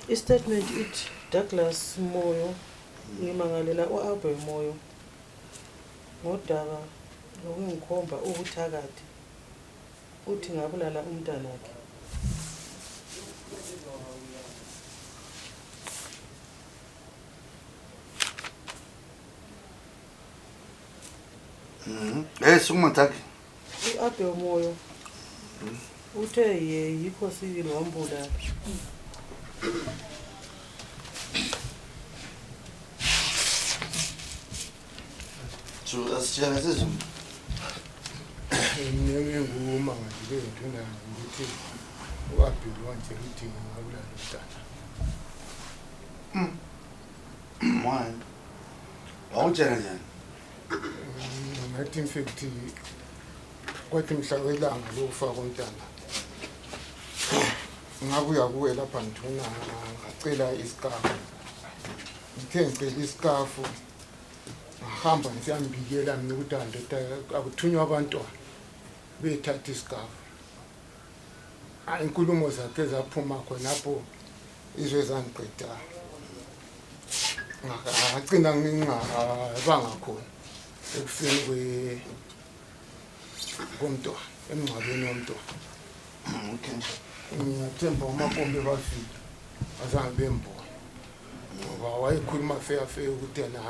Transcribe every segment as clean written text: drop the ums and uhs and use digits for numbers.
Istatement ithi Douglas Moyo ngimangalela u-Albert Moyo ngodaba lokungikhomba ubuthakathi uthi ngabulala umntanakhe. Sukumathaki. U-Albert Moyo uthe yikho sibili wambulala. Asitshela sezulu. Ngeke nguma ngale nto na ukuthi uAbheli wanje uthi ngabulala umntana. Manje. Awutshela njani? Ngathi in fact kwathi mhla welanga lokufa komntana. Ngabuya kuwe lapha ngithuna ngacela isikafu. Ngithe ngicela isikafu. Ngahamba ngisiyambikela mina ukuthi andoda akuthunywa abantwana bethatha isikafu. Inkulumo zakhe zaphuma khona lapho izwe zangiqeda. Ngagcina ngingabanga khona ekufeni komntwana emngcwabeni womntwana. Okay. Ngiyathemba umakombe bafika azange bembona ngoba wayekhuluma fair ukuthi yena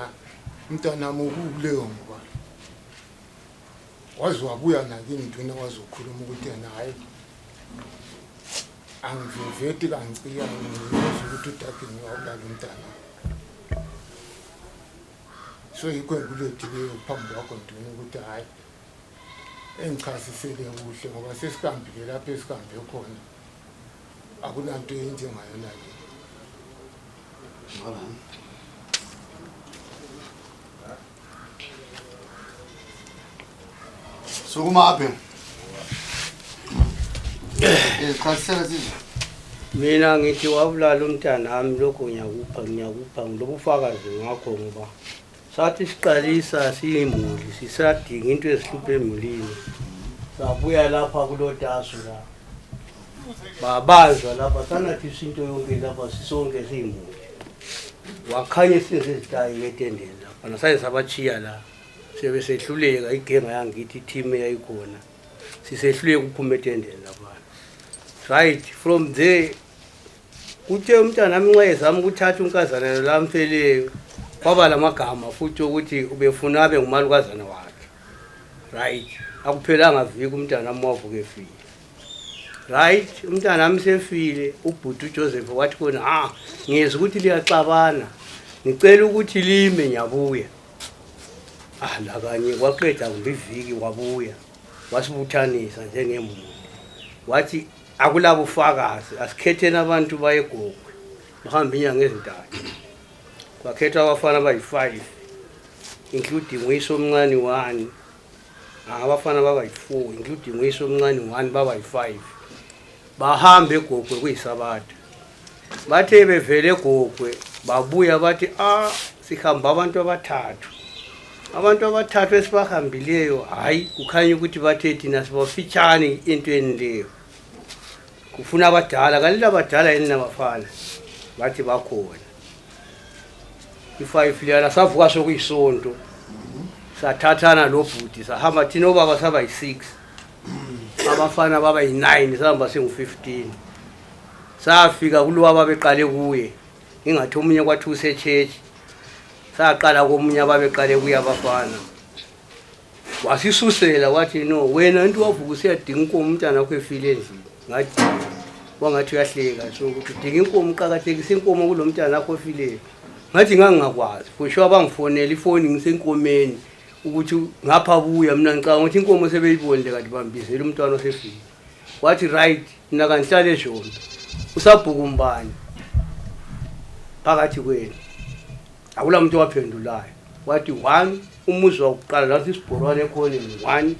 umntana ukuleyo ngoba wazi wabuya nakini nduna wazokhuluma ukuthi yena hayi angiveti kanciya ngizwe ukuthi uDade ngiyawulala umntana. So yikho kulethi leyo phambi kwakho nduna ukuthi hayi engichasisele kuhle ngoba sesikambile lapha esikambe khona akunanto enjengayona le. Sukumaphi? Chasisela sizwe. Mina ngithi wabulala umntana wami lokho ngiyakupha ngilobufakazi ngakho ngoba sathi siqalisa siyimuli sisadinga into ezihluphe emulini sabuya lapha kulotasu la babanjwa lapha sanathi isinto yonke lapha sisonke siyimuli wakhanye sizizitayi etendeni lapha nasaye sabachiya la sebe sehluleka igema yangithi team eyayikhona sisehluleka ukuphuma etendeni lapha. Right from there uthe umntana nami zami ukuthatha unkazana lamfeleyo kwaba lamagama futhi ukuthi ubefuna abe ngumalukazana wakhe. Right akuphelanga viki umntana wami wavuka efile. Right umntana wami sefile ubhuti uJoseph wathi khona ngiyeza ukuthi liyaxabana ngicela ukuthi lime ngiyabuya. La kanye kwaqeda ngiviki wabuya wasibuthanisa njengemuntu wathi akulabo ufakazi asikhetheni abantu bayegogwe bahamba inyanga ezintathu. Kwakhethwa abafana abayi5 including uyise omncane 1 abafana babayi4 including uyise omncane 1 babayi5 bahamba egogwe kuyisabatha. Bathe bevele egogwe babuya bathi sihamba abantu abathathu. Abantu abathathu esibahambileyo hayi kukhanya ukuthi bathe thina sibafitshane entweni leyo kufuna abadala kanti labadala yini nabafana bathi bakhona. I5 liyana savuka sokuyisonto sathathana lo bhuti sahamba thina obaba sabayi6 abafana babayi9 sahamba singu15 safika kulo ababeqale kuye ingathi omunye kwathi usechurch saqala komunye ababeqale kuye abafana wasisusela wathi no wena into wavuka usiyadinga inkomo umntana wakho efile endlini ngathi wangathi uyahleka so ukuthi udinga inkomo uqhakathekisa inkomo kulomntana wakho efileyo. Ngathi ngangakwazi for sure bangifonela ifoni ngisenkomeni ukuthi ngapha buya mina ngicanga ukuthi inkomo sebeyibonile kanti bambizela umntwana osefile. Wathi right mina kangihlale eJondo usabhuka umbani phakathi kwenu akula muntu waphendulayo. Wathi 1 umuzi wokuqala lathi isibhorwane ekhoneni 1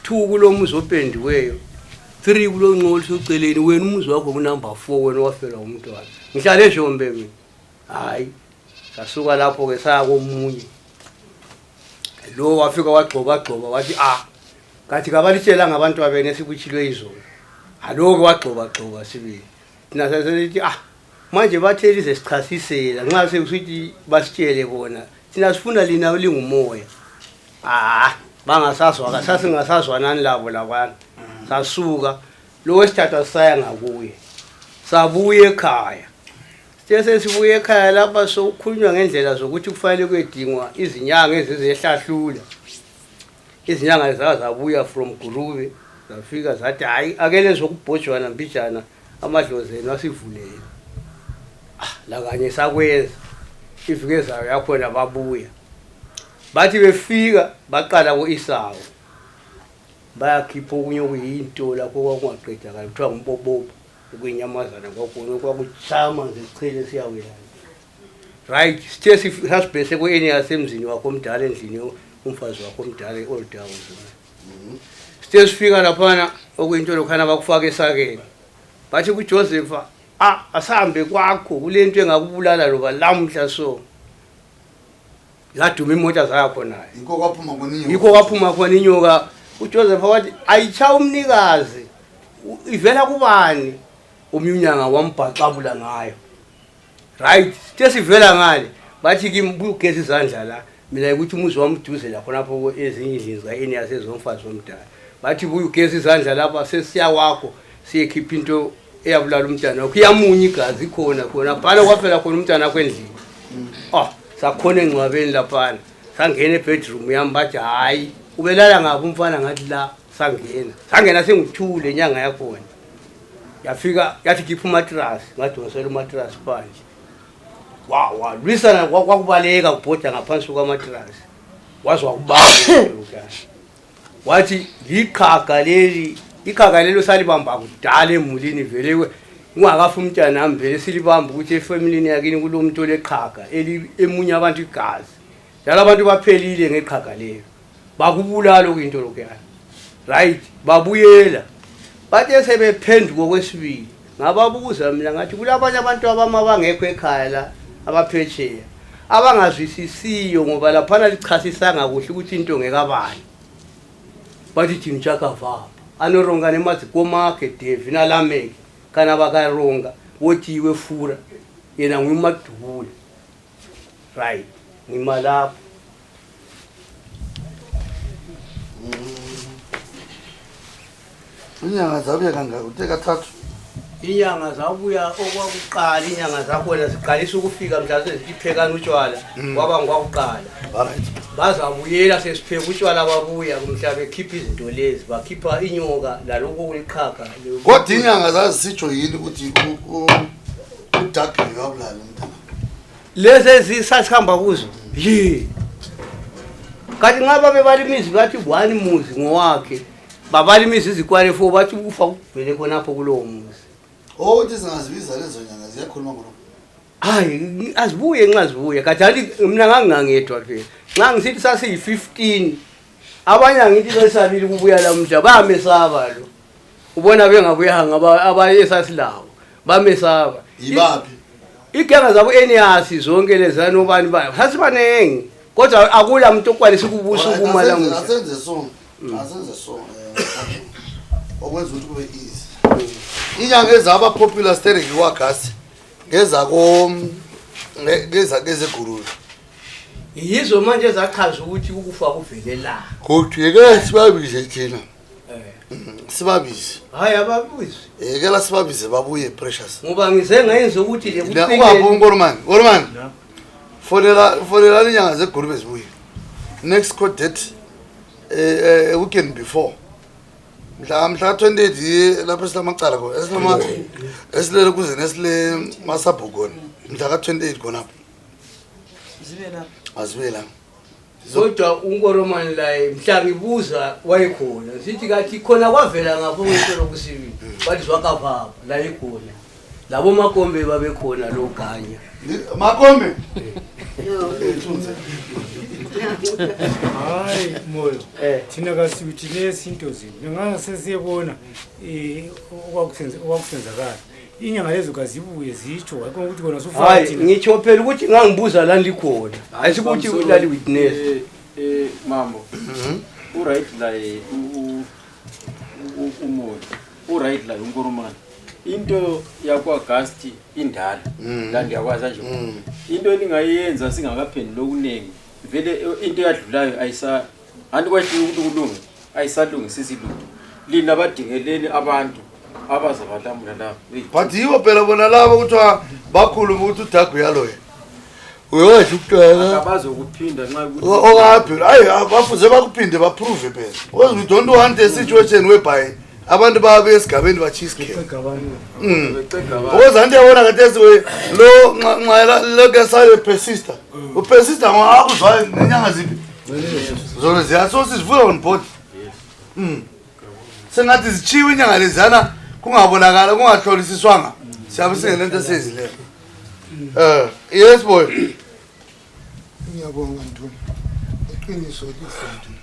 2 kulomuzi opendiweyo 3 kulonqolo soceleni wena umuzi wakho kunumber 4 wena wafela umntwana ngihlale eJombe mina. Hayi sasuka lapho ke saya komunye lo wafika wagcoba wathi kathi kabalitshela ngabantu abene sibuchilwe izolo aloko wagcoba sibili thina sesithi manje batheli sesichasisela nxa sekusithi basitshele bona thina sifuna lina lingumoya bangasazwa sasingasazwa nani labo labana sasuka lo wesithathu saya ngakuye sabuye ekhaya sesibuye ekhaya lapha sokukhulunywa ngendlela zokuthi kufanele kwedingwa izinyanga ezizehlahlula izinyanga zazabuya from Gurube zafika zathi hayi akele zokubhojwana mbijana amadlozeni wasivulele la kanye sakwenza ivike zayo yakhona babuya bathi befika baqala ku-Isawu bayakhipha okunye okuyinto lapho kwakungaqedakala kuthiwa ngumpopopo okuyinyamazana kwakhona okwakuchama nje sichele siyawelana right sithe sasibhese ku-eni yasemzini wakho omdala endlini umfazi wakho omdala e-Old Town sithe sifika laphana okuyinto lokhana bakufaka esakeni bathi kuJosepha asahambe kwakho kule nto engakubulala loba lamhla so yaduma imota zakho naye yikho kwaphuma khona inyoka uJosepha wathi ayicha umnikazi ivela kubani umnyunyanga wambhaqabula ngayo right sithe sivela ngale bathi kimugezi izandla la mina ukuthi umuzi wami uduze la khona lapho ezinye izindlu zaeni yasezomfazi womdala bathi buya ugezi izandla lapha sesiya wakho siyekhipha into eyabulala umntana wakho iyamunye igazi khona bhala kwafela khona umntana wakho endlini sakhona engcwabeni laphana sangena ebedroom yami bathi hayi ubelala ngaphi umfana ngathi la sangena sengithule inyanga yakhona yafika yathi khipha umattress ngadonsela umattress phansi walwisana kwakubaleka kubhoda ngaphansi kwamattress wazwa kubamba wathi iqhaga lelo salibamba kudala emulini vele ungakafa umntana nami vele silibamba ukuthi efamilini yakini kulomuntu oleqhaga emunye abantu igazi njalo abantu baphelile ngeqhaga lelo bakubulala okuyinto lokuyana right babuyela bathe sebephenduka kwesibili ngababuza mina ngathi kulabanye abantu abangekho ekhaya la abaphetsheya abangazwisisiyo ngoba laphana lichasisanga kuhle ukuthi into ngekabani bathi thina chakavapa anoronga nemadzikomakhe Devi naLameki kana vakaronga votiwe fura yena ngwimadubule right ngimalapo inyanga zabuya kangaka uteka thathu inyanga zabuya okwakuqala inyanga zakhona ziqalisa ukufika mhlawumbe siphekana utshwala kwaba ngwakuqala bazabuyela sesipheka utshwala babuya kumhlabe ekhipha izinto lezi bakhipha inyoka laloko kuliqhaga kodwa inyanga zazisitsho yini ukuthi uDuck uyabulala umntana lezi zisahamba kuzo kanti ngaba bebalimizi bathi one muzi ngowakhe babalimizi izikwale 4 bathi ukufa kuvele khonapho kulowo muzi uthi singazibiza lezo nyanga ziyakhuluma ngolo hayi azibuye nxa zibuye kanti mina ngangangedwa phela nxa ngisithi sasiyi15 abanye ngithi besabili kubuya lamhla bamesaba lo ubona bengabuyanga abayesasilawo bamesaba yibaphi iganga zabo eniasi zonke lezana ubani bayo sasibanenge kodwa akula umuntu okwalisa ukubusa ukuma lamhla asenze so okwenza ukuthi kube easy inyanga ezaba popular stereo kwaGasi ngeze Gurube yizo manje zachaza ukuthi ukufa kuvele la kodwa yeke sibabize thina sibabize hayi ababuzi yeke la sibabize babuye Precious ngoba ngize ngayenza ukuthi le Ngorman fonela inyanga zeGurube zibuye next court date weekend before mhla 28 lapho silamacala khona esilele kuze nesile masabhukoni mhla ka28 khona azibela kodwa uNkoroman la mhla ngibuza wayekhona sithi kathi khona kwavela ngapho kweselo kusibili bathi zwakavapha la ikhona labo makombe babekhona lo ganya makombe hayi moyo thina kasibithi lezinto zini ngangasesiyebona okwakusenzakala inyanga lezo kazibuye zitsho akho ukuthi kona hayi ngitsho phela ukuthi ngangibuza la ndikhona ayisikuthi ulali witness mambo right la umoya right la uNkoroman into yakwaGasti indala la ndiyakwazi nje into elingayenza singakaphendula okuningi vele into eyadlulayo ayisa anti kwathi umuntu kulunga ayisalungisisi lutho lina badingeleni abantu abazabalamula lapha but yibo phela bona labo kuthiwa bakhuluma ukuthi uDagu yaloyo uyasho ukuqala abazokuphinda nxa okaphi hayi bafuze bakuphinde baprove phela because we don't want a situation whereby abantu babe esigabeni bachiske because anti yabona kathesi we lo nxa lo ke sale persista upersista ngakuzwayo nenyanga ziphi zona ziyasosi zivuka on board sengathi zichiwe inyanga lezana kungabonakala kungahlolisiswanga siyabe singelento esezileyo yes boy ngiyabonga Ntuli iqiniso lihle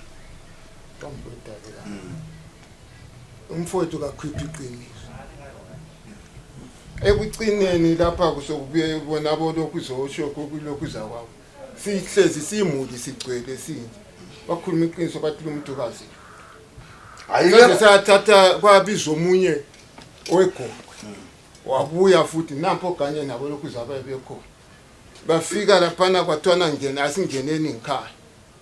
pambodala umfowethu kakhipha iqiniso ekucineni lapha kusokubuye bona lokhu izosho kulokhu zakwabo sihlezi simuli sigcwele sinje bakhuluma iqiniso bathi umuntukazi ayike sathatha kwabiza omunye owegogwe wabuya futhi nampo kanye nabo lokhu zabaye bekhona bafika laphana kwathwana ngena asingeneni ngikhaya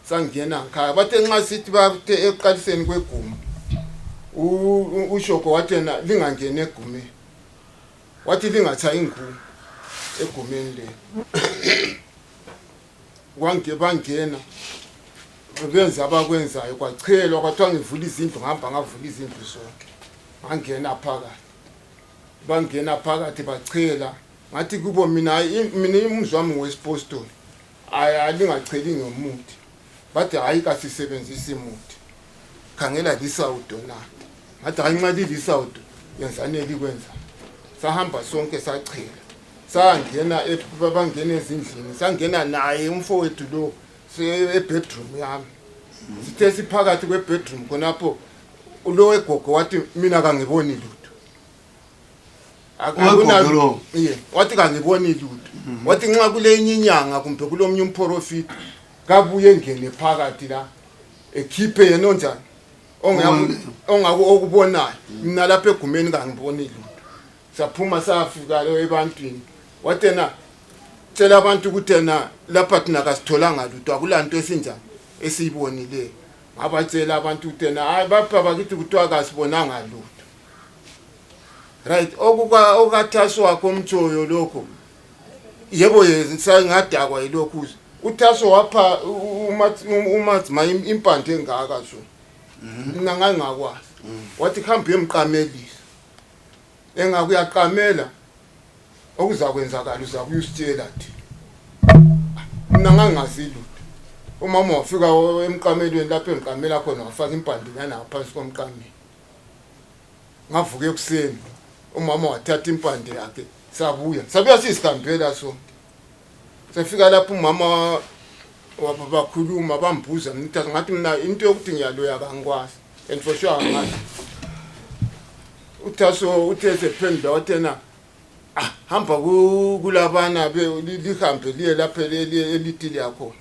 sangena ngikhaya bathe nxa sithi bathe eqaliseni kweguma ushoko wathena lingangene egumeni wathi lingathayi ingumi egumeni le bangena benza abakwenzayo kwachelwa kwathiwa ngivula izindlu ngihamba ngavula izindlu zonke ngangena phakathi bangena phakathi bachela ngathi kubo mina umzwa wami wesipostoli alingacheli ngomuthi bathi hayi kasisebenzisa imuthi khangela lisawudo na ngathi hayi nxa lilisawudo yenzani elikwenza sahamba sonke sachela sangena bangena ezindlini sangena naye umfowethu lo ebedroom yami sithe siphakathi kwebedroom khonapho lo wegogo wathi mina kangiboni lutho akunalo wathi kangiboni lutho wathi nxa kule inyanga kumbe kulomnye umprofit kabuye ngene phakathi la ekhiphe yena onjani ongakubonayo mina lapha egumeni kangiboni lutho saphuma safika lo ebantwini wathena tshela abantu kuthena lapha thina kasitholanga lutho akulanto esinjani esiyibonile ngabatshela abantu kuthena hayi bapha bakithi kuthiwa kasibonanga lutho right okukathaso wakho umthoyo lokho yebo ngadakwa yilokhu uthaso wapha umathima impande engaka so mina ngangakwazi wathi khamba emqamelisa engakuyaqamela okuzakwenzakala uzakuyusitshela thi mina ngangazi lutho umama wafika emqamelweni lapho engiqamela khona wafaka impande yana ngaphansi komqameli ngavuka ekuseni umama wathatha impande yakhe sabuya sisihambela so sefika lapho umama wabakhuluma bambuza ngithatha ngathi mina into yokuthi ngiyaloya kangikwazi and for sure ngathi uthaso uthese phendla wathena hamba kulabana lihambe liye lapha elitili yakho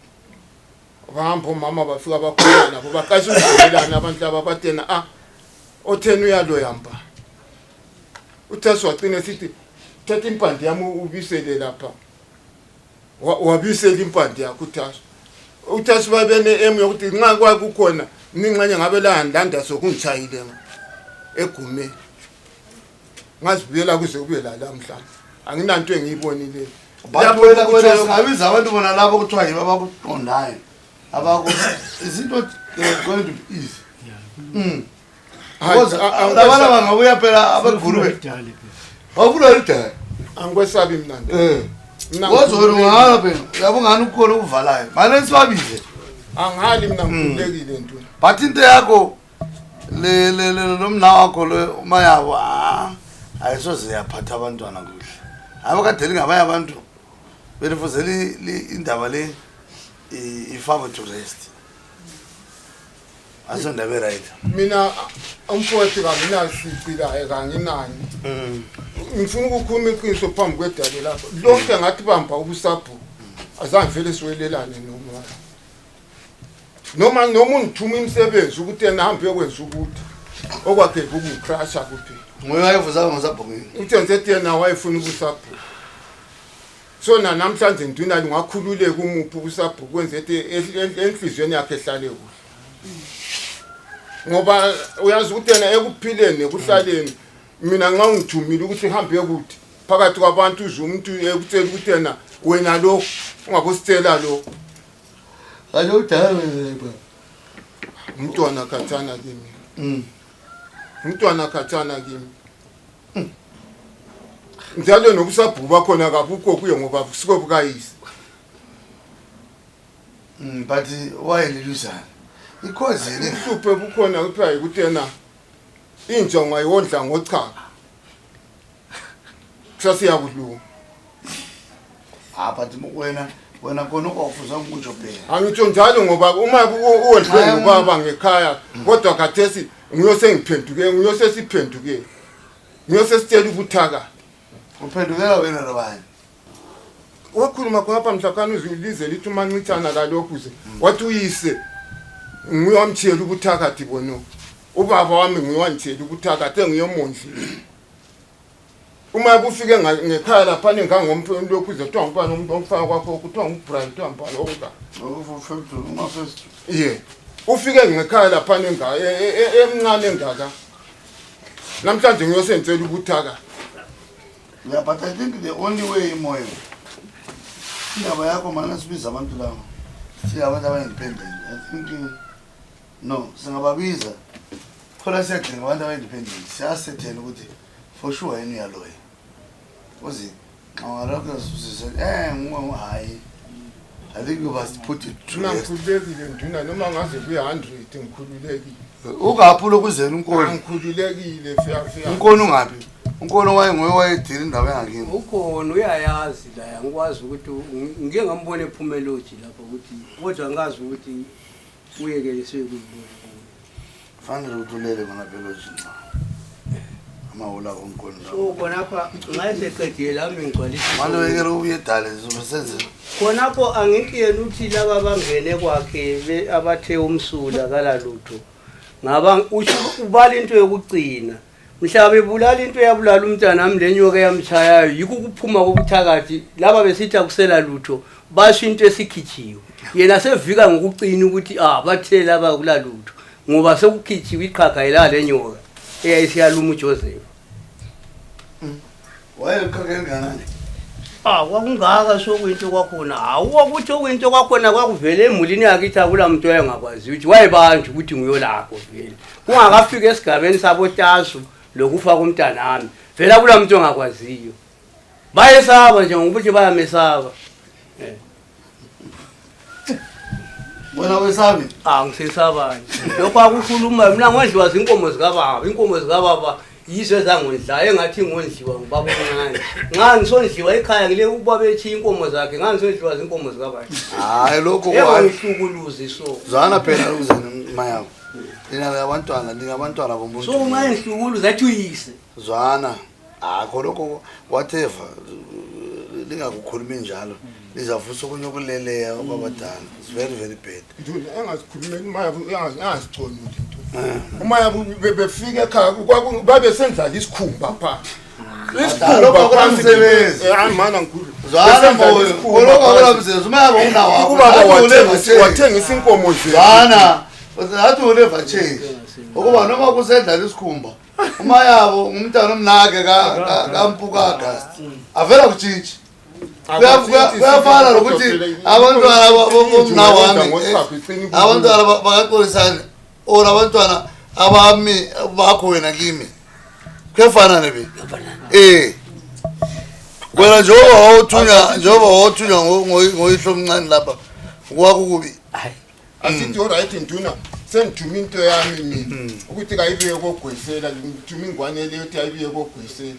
bahamba umama bafika bakhulana nabo baqasha ukuvelana abantu laba bathena othena uyaloya mba uthaso wacina sithi thatha impande yami ubisele lapha wabisela impande yakho uthaso babene yokuthi nxa kwakukhona ninxanye ngabe landa sokungitshayile egumeni ngazibuyela kuze kube la namhlanje anginanto engiyibonile lapho wena singabiza abantu bona labo kuthiwa yibo abakuqondayo izinto going to be easy abana bangabuya phela abagurube bafuna lidala angikwesabi mnandi wazona ungahamba phela yabo ngani ukukhona ukuvalayo manje sibabize angali mina ngikhulekile nto but into yakho nomna wakho lo umayabo ayisoze yaphatha abantwana kuhle abakade lingabanye abantu belifuzela indaba le ifakwe to rest asondabe right mina umfowethu kanginasicila kanginani ngifuna ukukhuluma iqiniso phambi kwedale lapho lonke ngathi bamba ubusabhu azange vele siwelelane noma ungithuma imisebenzi ukuthi yena hambe yokwenza ukuthi okwakhe ukucrasha kuphela Ngoye wayevuza ngosabhongeni. Uthenze yena wayefuna ubusabhuku. So namhlanje nduna ngakhululeka umuphi ubusabhuku kwenze enhlizweni yakhe ehlale kuhle. Ngoba uyazi ukuthi yena ekuphileni ekuhlaleni mina nxa ngijumile ukuthi ngihambe ukuthi phakathi kwabantu uze umuntu ekutshela ukuthi yena wena lo ungakusitela lo. Kanje udala wena. Umntwana khathana kimi. Umntwana khathana kimi. Njalo nobusabhuku bakhona kabukho kuye ngoba kusiko bukayise. But why lilusana? Because yini Uhluphe bukhona kuthiwa ukuthi yena injongo ayondla ngochaka. Kusasiya kudlula. but wena khona ukufuza ukutsho phela. Angitsho njalo ngoba uma uwondle ngobaba ngekhaya kodwa khathesi ngiyosengiphenduke ngiyosesiphenduke. Ngiyosesitshela ubuthaka. Uphendukela wena nobani? Wakhuluma khona mhlakani uzilize lithi umancithana kalokhu ze wathi uyise ngiyamtshela ubuthakathi bono. Ubaba wami ngiwantshela ubuthakathi engiyomondli. Uma kufike ngekhaya lapha ngangomphelo lokhu zethiwa ngubani umuntu omfaka kwakho kuthiwa nguBrian Ntambala onka. Yeah. Ufike ngekhaya lapha emncane engaka. Namhlanje ngiyosenzela ubuthaka. Yeah, but I think the only way imoyo. Indaba yakho mana sibiza abantu labo. Siyabantu abindependent. I think no, singababiza. Khola siyadinga abantu abindependent. Siyasethena ukuthi for sure yini uyaloya. Uzi ngalokho sisise nguwe hayi. I think you must put it true. Ngikhululekile nduna noma ngaze kuye 100 ngikhululekile. Ungaphula ukuzena unkolo. Ngikhululekile fiya. Unkolo ungaphi? Unkolo wayedila indaba engakini. Ukhona uyayazi la ngikwazi ukuthi ngike ngambona ephumeloji lapho ukuthi kodwa ngazi ukuthi uyekelise ukuzibona. Fanele uthulele ngapheloji. Amawula onkolo. So khonapha ngayiseqedile lami ngigcwalisa. Manje wekela ubuyedale zosebenza. Khonapho angithi yena uthi laba bangene kwakhe abathe umsula kalalutho. Ngaba ubala into yokugcina. Mhlaba ebulala into yabulala umntana ami lenyoka yamchayayo yikho kuphuma kobuthakathi laba besithi akusela lutho basho into esikhichiwe yena sevika ngokucina ukuthi bathele laba kulalutho ngoba sekukhichiwe iqhaga elala lenyoka eyayisiyaluma uJoseph. Wayekhake ngani? Kwakungaka sokuyinto kwakhona ukuthi okuyinto kwakhona kwakuvele emulini yakithi akula muntu oyengakwazi ukuthi wayebanje ukuthi nguyolakho vele kungakafika esigabeni sabotasu lokufa komntanami vela kula muntu ongakwaziyo bayesaba nje ngokuthi bayamesaba. Wena wesabi? Ngisesaba nje lokho akukhuluma mina ngodliwa inkomo zikababa yizo ezangondla engathi ngondliwa ngibaba omncane nxa ngisondliwa ekhaya ngile ubaba ethi inkomo zakhe ngisondliwa zinkomo zikababa. Hayi lokho kwayihlukuluzi so zwana phela ukuzena mayabo Ningabantwana bombuso. So ungayihlukulu zathi uyise. Zwana. Akho lokho whatever lingakukhulumi njalo. Lizavusa okunye okuleleya kwabadala. It's very very bad. Nduna engazikhulumeni mayabo engaziconi into. Umayabo befika ekhaya babe sendlala isikhumba pha. Isikhumba kwamsebenzi. Mana ngikhulu. Zwana moyo. Koloko kwamsebenzi umayabo unawo. Ukuba wathengisa inkomo nje. Zwana. Uzathi uleva change. Ukuba noma kusendlala isikhumba. Umayabo umntana omnake kampuka August. Avela kutshintsha. Kuyafana lokuthi abantwana bomnawami abantwana bakaXolisane or abantwana abami bakho wena kimi kuyafana nebe wena njengoba wawuthunywa ngoyihlo omncane lapha kwakukubi asithi alright nduna sengithuma into yami mina ukuthi kayibuye kogwesela ngithuma ingwane leyo ukuthi ayibuye kogwesela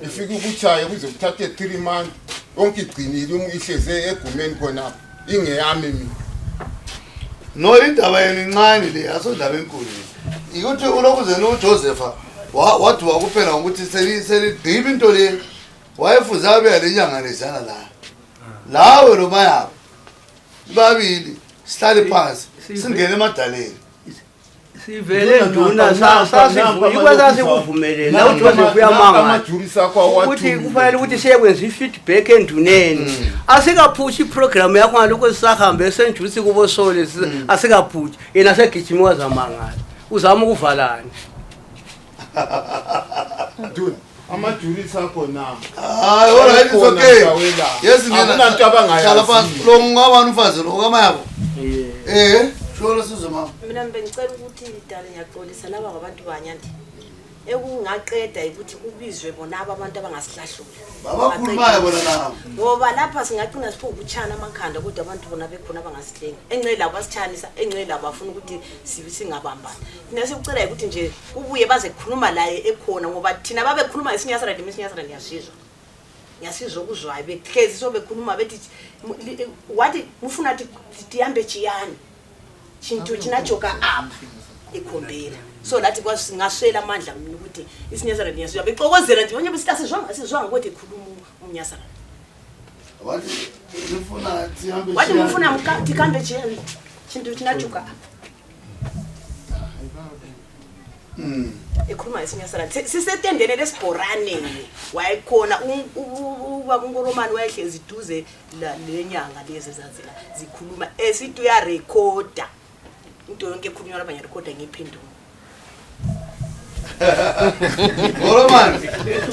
ifika ukuchaya kuze kuthathe 3 months yonke igcinile ihleze egumeni khona ingeyami mina no indaba yena incane le asondaba enkulu ukuthi ulokuze noJosepha wathi wakuphela ukuthi selidima into le wayefuze abe lenyanga lezana lawe lo mayabo babili sihlale phansi singene emadaleni sivele nduna sasikuvumelela ukuthi wasekuyamanga ukuthi kufanele ukuthi siyekwenza i-feedback enduneni asikaphushi iprogram yakho ngalokho sisahambe senjusi kubosole asikaphushi yena segijimi wazamangala uzama ukuvalana nduna amajurisi akho na hayi alright it's okay yes mina hlala phansi lo ngabani umfazi lo kamayabo sholo sizo mama mina bengicela ukuthi idala ngiyaxolisa laba ngabantu banyanti ekungaqeda ukuthi kubizwe bona abantu abangasihlahlula babakhulumayo bona nabo ngoba lapha singagcina sipho ukuchana amakhanda kodwa abantu bona bekhona abangasihlenga engcele labo basichanisa engcele labo bafuna ukuthi singabambana thina sikucela ukuthi nje kubuye baze kukhuluma la ekhona ngoba thina babe khuluma isinyasara ngiyasizwa ukuzwayo behlezi so bekhuluma bethi wathi ufuna ukuthi tihambe chiyani chintu chinachoka apha ekhombela so lathi kwasingaswela amandla mina ukuthi isinyasara ngiyasizwa bexokozela nje bonye besizwanga ukuthi ekhuluma umnyasara wathi ufuna tihambe wathi ufuna tihambe chiyani chintu chinachoka ekhuluma isinyasara sisetendene lesibhorane wayekhona ubaba uNkoromani wayehlezi duze lenyanga lezi zazila zikhuluma esithi uya recorda into yonke ekhulunywa lapha ngiyarecorda ngiphendula Nkoromani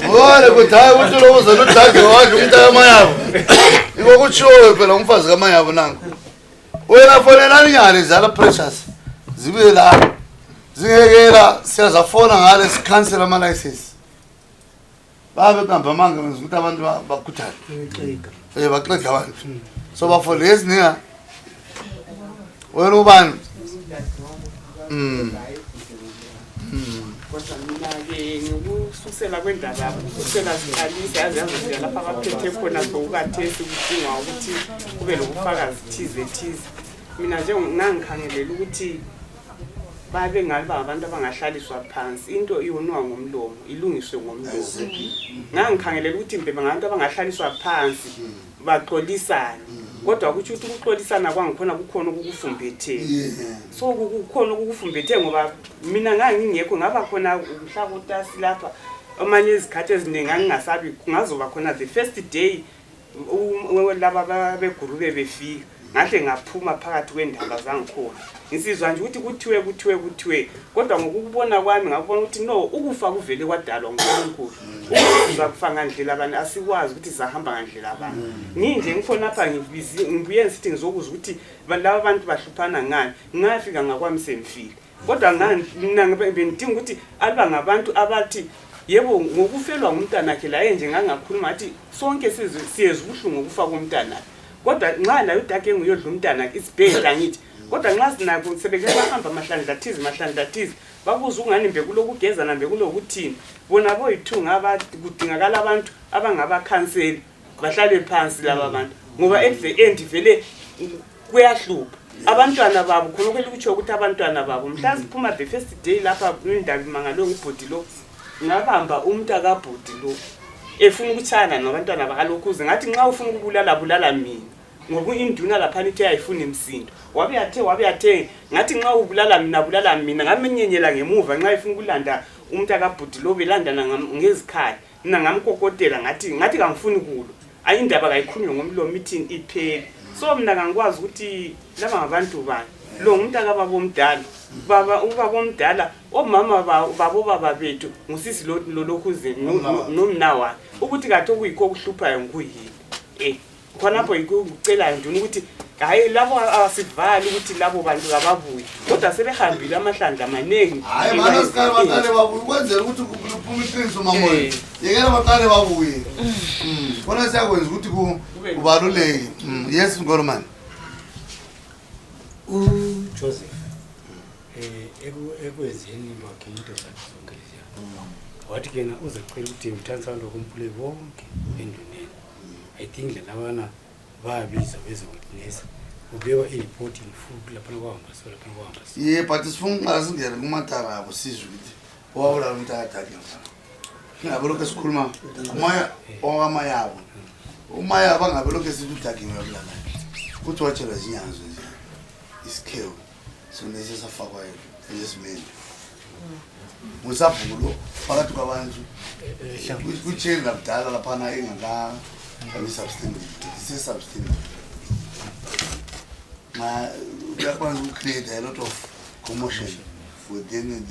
wona kuthayi ukuthi lo uze nodage wadla umntaka yabo ikokutshiwo phela umfazi kamayabo nanku wena fonela inyane zala precious zibe la zingekela siyazafona ngale sikhansela ama license babe kuhamba manga menza ukuthi abantu bakhuthale baqeda abantu so bafole ezininga wena ubani kodwa mina-ke ngokususela kwendaba ukusukela ziqalisa yazi lapha abaphethe khona sokukathesi kudingwa ukuthi kube lobufakazi thize mina nje ngangikhangelela ukuthi babe ngaliba abantu abangahlaliswa phansi into iyonwa ngomlomo ilungiswe ngomlomo ngangikhangelela ukuthi mbe ngabantu abangahlaliswa phansi baxolisane kodwa ukuthi ukuxolisana kwangikhona kukhona ukukufumbethe so kukhona ukukufumbethe ngoba mina ngangingekho ngaba khona umhla kutasi lapha amanye izikhathi eziningi ngingasabi kungazoba khona the first day laba begurube befika ngahle ngaphuma phakathi kwendaba zangikhona ngisizwa nje ukuthi kuthiwe kodwa ngokubona kwami ngabona ukuthi no ukufa kuvele kwadalwa nguNkulunkulu ukuza kufa ngandlela abantu asikwazi ukuthi sahamba ngandlela abantu nginje ngifona lapha ngibuye ngithi ngizokuzwa ukuthi laba abantu bahluphana ngani ngafika ngakwami semfile kodwa mina ngibendinga ukuthi alba ngabantu abathi yebo ngokufelwa ngumntana wakhe la nje ngangakhuluma athi sonke siyezwe ubuhlungu ukufa komntana kodwa nxa la udake nguyodla umntana isibhedla ngithi kodwa nxa sinako sebeke bahamba amahlandla thizi babuza ungani mbe kulokugeza nambe kulokuthini bona boyithunga abathi kudingakala abantu abangabakhanseli bahlale phansi laba abantu ngoba at the end vele kuyahlupha abantwana babo khona kwelikutsho ukuthi abantwana babo mhla siphuma the first day lapha indaba imangalo ngibhodi lo ngabamba umntaka bhodi lo efuna ukuthana nabantwana bakalokhuze ngathi nxa ufuna ukubulala mina ngoba induna lapha nithi ayifuna imsindo wabiyathe ngathi nxa ubulala mina ngamenyenyela ngemuva nxa ifuna ukulanda umntaka bhodi lo belandana ngezikhali mina ngamkokotela ngathi kangifuni kulo ayindaba kayikhulunywe ngomlomo meeting iphele so mina ngangikwazi ukuthi laba ngabantu bani lo umntaka babomdala ubaba omdala omama baba bethu ngusisi lo lokhuze nomna wakhe ukuthi kathi okuyikho okuhluphayo nguyini khonapho ikucela nje ukuthi hayi labo asivali ukuthi labo bantu ababuyi kodwa sebehambile amahlandla amanengi hayi mana sikale baqale babuye kwenzela ukuthi kuphuma iqiniso mamoya yekela baqale babuye bona siyakwenza ukuthi kubaluleke yes Nkoromani Joseph ekwenzeni makhe into zakhe zonke leziya wathi kena uzecela ukuthi imthansa lokumpule bonke enduneni I think labana bayabiza bezowitness ubekwa i-reporting futhi lapha kwahamba so lapha kwahamba yeah but sifuna uqala singene kumatara abo sizwe ukuthi wawula umntaka ngapha ngabe lokho sikhuluma umaya yabo umaya bangabe lokho sithi udaginwe yabulala kuthi watshela izinyanzo nje isikhewu so nesesafakwa yesimende musabhulo phakathi kwabantu kucheni labdala laphana engaka substance uyakwazi ucreate a lot of commotion within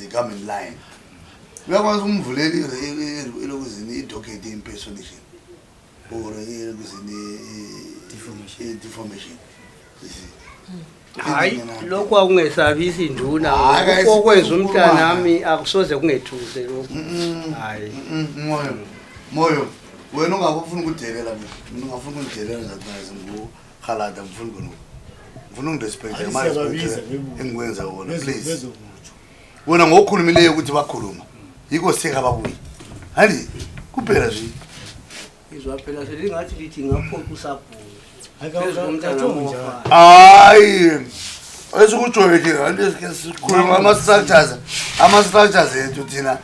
the government line. Uyakwazi umvuleli elokuzini i-docket impersonation or elokuzini deformation. Hayi lokho akungesabisi induna okwenza umntanami akusoze kungethuze lokho. Hayi moyo wena ungafuna ukudelela mina ungafuna ukudelela ngathi ngukhalada ngifuna ukubona ngifuna ungirespect engikwenza wona please wona ngokukhulumileyo ukuthi bakhuluma yiko sika babuyi handi kuphela nje izwa phela selingathi lithi ngaphoqa usabhuku hayi esikujoyeke kanti sikhuluma ama-structures ethu thina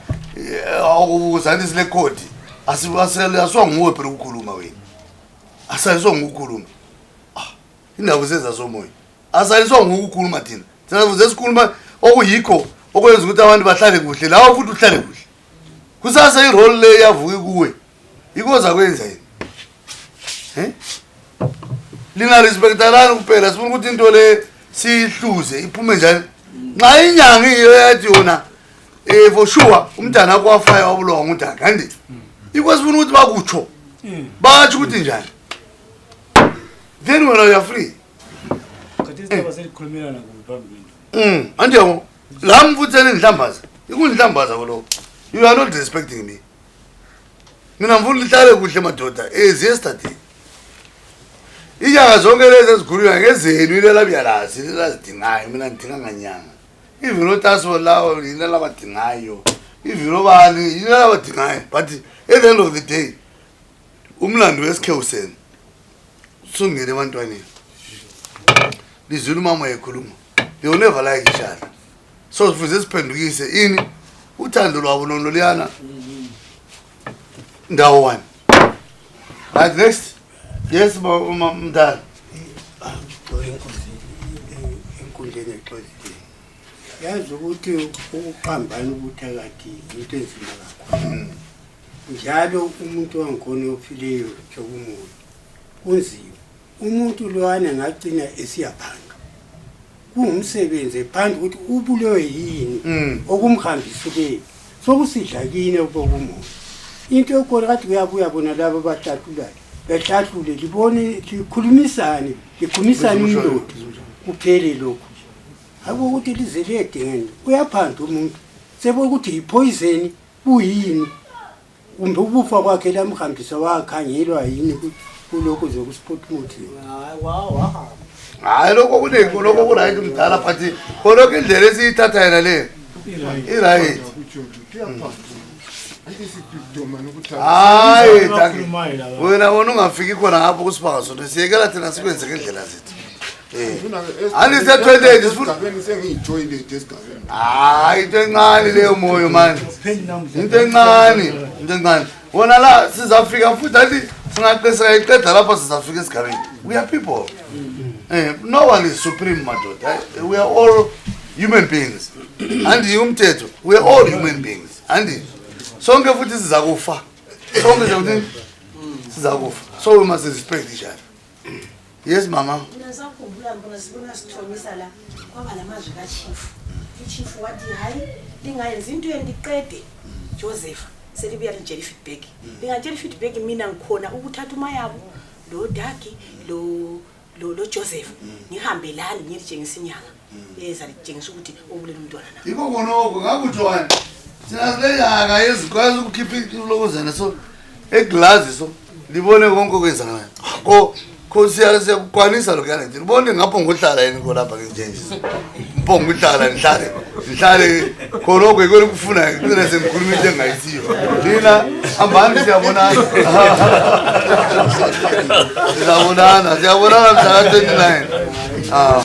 akubuza anti sile code asiswa nguwe phela ukukhuluma wena asaliswa ngukukhuluma indaba sezasomoya asaliswa ngukukhuluma thina thina sikhuluma okuyikho okwenza ukuthi abantu bahlale kuhle lawo futhi uhlale kuhle kusasa irole le yavuke kuwe ikoza kwenza yini lingarespectalani kuphela sifuna ukuthi into le sihluze iphume njani nxa inyanga iyo yathi yona for sure umntana wakho wafaya wabulawa ngudaka kanti ikwasifuna ukuthi bakutsho batsho ukuthi njani then wena uya free andiyabo la mfutheni ndihlambaza ikundihlambaza koloko you are not respecting me mina mfuna lihlale kuhle madoda as yesterday inyanga zonke lezi ezikhulunywa ngezenu ile labyalazi lelazidingayo mina ngidinga nganyanga even otaso lawo yina labadingayo even obani yina labadingayo but at the end of the day umlando wesikhewuseni sungene ebantwaneni lizwile umama ekhuluma they will never like each other so sifuze siphendukise ini uthando lwabo noluyana ndawo one right next yes mdala enkundleni exolile yazi ukuthi ukuphambana ubuthakathi into enzima kakhulu njalo umuntu wangikhona ophileyo njengomuntu kunzima umuntu lowana ngagcina esiyaphanga kungumsebenzi ephanda ukuthi ubulewe yini okumhambisileyo sokusidlakine okokumuntu into yokhona kade kuyabuya bona labo abahlahlulayo behlahlule libone likhulumisane indoda kuphele lokho akukuthi lize liyedingene uyaphanda umuntu sebokuthi yipoison kuyini kumbe ukufa kwakhe lamhambisa wakhangelwa yini kulokho zokuspotmuthi hayi lokho kunenko lokho kuright umdala but khonokho indlela esiyithatha yena le iright hayi wena wona ungafiki khona ngapho kusipaka sona siyekela thina sikwenze ngendlela zethu andise-28 hayi into encane leyo moyo mani into encane wona la sizafika futhi athi singayiqeda lapho sizafika esigabeni we are people no one is supreme madoda we are all human beings andi umthetho we are all human beings andi sonke futhi sizakufa sonke sizakufa so we must respect each other. Yes mama Nasakhumbula ngibona sibona sithomisa la kwaba lamazwi kaChief iChief wathi hayi lingayenza into endiqede Joseph selibuya lijeli feedback lingajeli feedback mina ngikhona ukuthatha umayabo lo Daki lo Joseph nihambe lani ngiyitshengisa inyanga eza litshengisa ukuthi obulela umntwana na yiko konoko ngakuthiwani sinazileyaka ezikwazi ukukhipha lokuzana so eglazi so libone konke okwenzakalayo Khosi siyakwanisa lokho yana nje ubone ngapho ngohlala yini kolapha ngenjenje mpo ngohlala nihlale khonoko ikweni kufuna ngicela sengikhuluma into engayisiyo lina hambani siyabonana siyabonana mhla ka 29